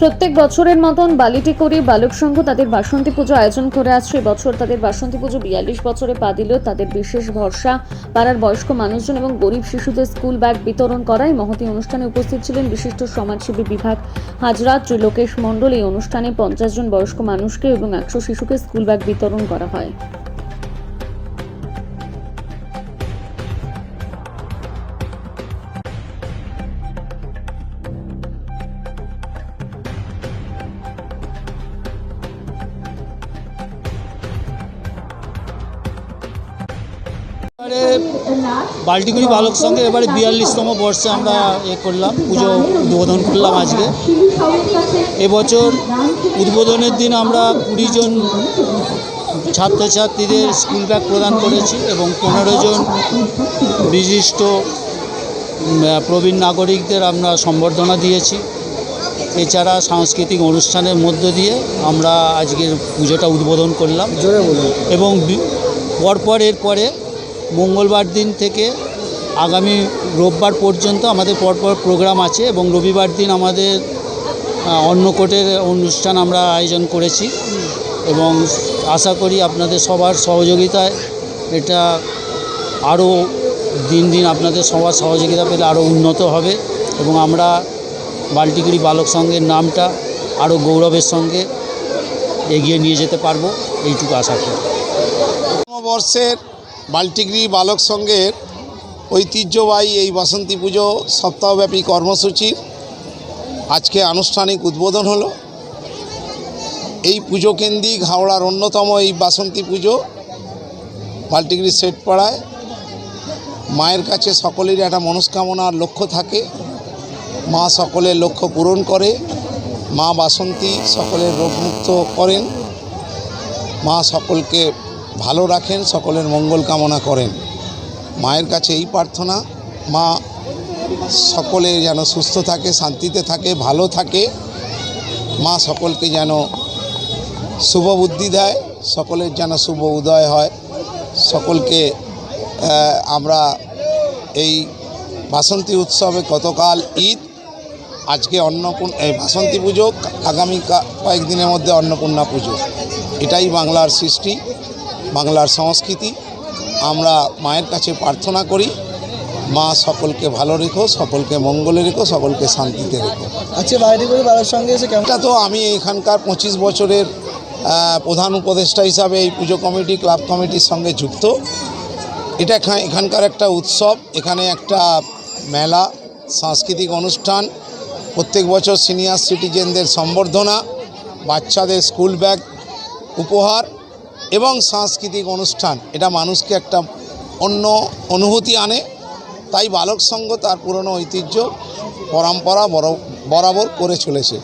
প্রত্যেক বছরের মতন বালিটিকরি বালক সংঘ তাদের বাসন্তী পুজো আয়োজন করে আসছে। এবছর তাদের বাসন্তী পুজো 42 বছরে পা দিলেও তাদের বিশেষ ভরসা পাড়ার বয়স্ক মানুষজন এবং গরিব শিশুদের স্কুল ব্যাগ বিতরণ করায় মহতী অনুষ্ঠানে উপস্থিত ছিলেন বিশিষ্ট সমাজসেবী বিভাগ হাজরা ত্রিলোকেশ মণ্ডল। এই অনুষ্ঠানে 50 জন বয়স্ক মানুষকে এবং 100 শিশুকে স্কুল ব্যাগ বিতরণ করা হয়। বাল্টিকুড়ি বালক সংঘে এবারে 42তম বর্ষে আমরা করলাম, পুজো উদ্বোধন করলাম আজকে। এবছর উদ্বোধনের দিন আমরা 20 জন ছাত্রছাত্রীদের স্কুল ব্যাগ প্রদান করেছি এবং 15 জন বিশিষ্ট প্রবীণ নাগরিকদের আমরা সম্বর্ধনা দিয়েছি। এছাড়া সাংস্কৃতিক অনুষ্ঠানের মধ্য দিয়ে আমরা আজকের পুজোটা উদ্বোধন করলাম এবং পরপর এরপরে মঙ্গলবার দিন থেকে আগামী রোববার পর্যন্ত আমাদের পরপর প্রোগ্রাম আছে এবং রবিবার দিন আমাদের অন্নকূটের অনুষ্ঠান আমরা আয়োজন করেছি এবং আশা করি আপনাদের সবার সহযোগিতায় এটা আরও দিন দিন আপনাদের সবার সহযোগিতা পেলে আরও উন্নত হবে এবং আমরা বাল্টিকুড়ি বালক সংঘের নামটা আরও গৌরবের সঙ্গে এগিয়ে নিয়ে যেতে পারবো, এইটুকু আশা করি। বর্ষের বাল্টিকুড়ি বালক সংঘের ঐতিহ্যবাহী এই বাসন্তী পুজো সপ্তাহব্যাপী কর্মসূচির আজকে আনুষ্ঠানিক উদ্বোধন হলো। এই পুজো কেন্দ্রিক হাওড়ার অন্যতম এই বাসন্তী পুজো বাল্টিকুড়ি শেঠপাড়ায় মায়ের কাছে সকলেরই একটা মনস্কামনার লক্ষ্য থাকে। মা সকলের লক্ষ্য পূরণ করে, মা বাসন্তী সকলের রোগমুক্ত করেন, মা সকলকে ভালো রাখেন, সকলের মঙ্গল কামনা করেন। মায়ের কাছে এই প্রার্থনা, মা সকলে যেন সুস্থ থাকে, শান্তিতে থাকে, ভালো থাকে। মা সকলকে যেন শুভ বুদ্ধি দেয়, সকলের যেন শুভ উদয় হয়। সকলকে আমরা এই বাসন্তী উৎসবে গতকাল ঈদ, আজকে বাসন্তী পুজো, আগামী কয়েকদিনের মধ্যে অন্নপূর্ণা পুজো। এটাই বাংলার সৃষ্টি, বাংলার সংস্কৃতি। আমরা মায়ের কাছে প্রার্থনা করি, মা সকলকে ভালো রেখো, সকলকে মঙ্গলে রেখো, সকলকে শান্তিতে রেখো। আচ্ছা, বাল্টিকুড়ি বালক সংঘে এসে কেমন? এটা তো আমি এখানকার 25 বছরের প্রধান উপদেষ্টা হিসাবে এই পুজো কমিটি, ক্লাব কমিটির সঙ্গে যুক্ত। এটা এখানকার একটা উৎসব, এখানে একটা মেলা, সাংস্কৃতিক অনুষ্ঠান, প্রত্যেক বছর সিনিয়র সিটিজেনদের সম্বর্ধনা, বাচ্চাদের স্কুল ব্যাগ উপহার এবং সাংস্কৃতিক অনুষ্ঠান। এটা মানুষকে একটা অন্য অনুভূতি আনে। তাই বালক সংঘ তার পুরনো ঐতিহ্য পরম্পরা বরাবর করে চলেছে।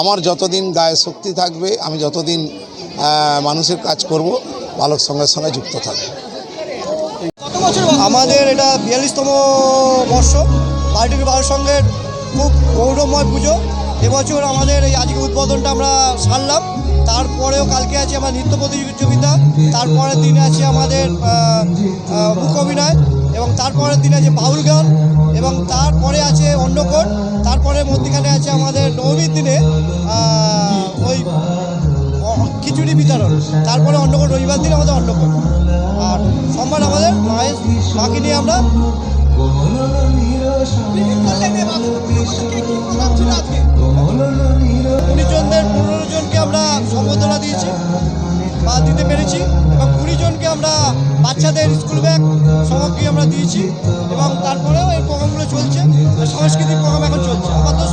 আমার যতদিন গায়ে শক্তি থাকবে, আমি যতদিন মানুষের কাজ করব, বালক সংঘের সঙ্গে যুক্ত থাকবে। আমাদের এটা 42তম বর্ষ। বাল্টিকুড়ি বালক সংঘের খুব গৌরবময় পুজো। এবছর আমাদের এই আজকে উদ্বোধনটা আমরা সারলাম। তারপরেও কালকে আছে আমার নৃত্য প্রতিযোগিতা, তারপরের দিনে আছে আমাদের মুখ অভিনয় এবং তারপরের দিনে আছে বাউল গান এবং তারপরে আছে অন্নকূট, তারপরে মধ্যখানে আছে আমাদের নবমীর দিনে ওই খিচুড়ি বিতরণ, তারপরে অন্নকূট, রবিবার দিন আমাদের অন্নকূট, আর সোমবার আমাদের মাকে নিয়ে আমরা জনদের 15 জনকে আমরা সম্বর্ধনা দিয়েছি বা দিতে পেরেছি এবং 20 জনকে আমরা বাচ্চাদের স্কুল ব্যাগ সামগ্রী আমরা দিয়েছি এবং তারপরেও এই প্রোগ্রামগুলো চলছে, সাংস্কৃতিক প্রোগ্রাম এখন চলছে। আমাদের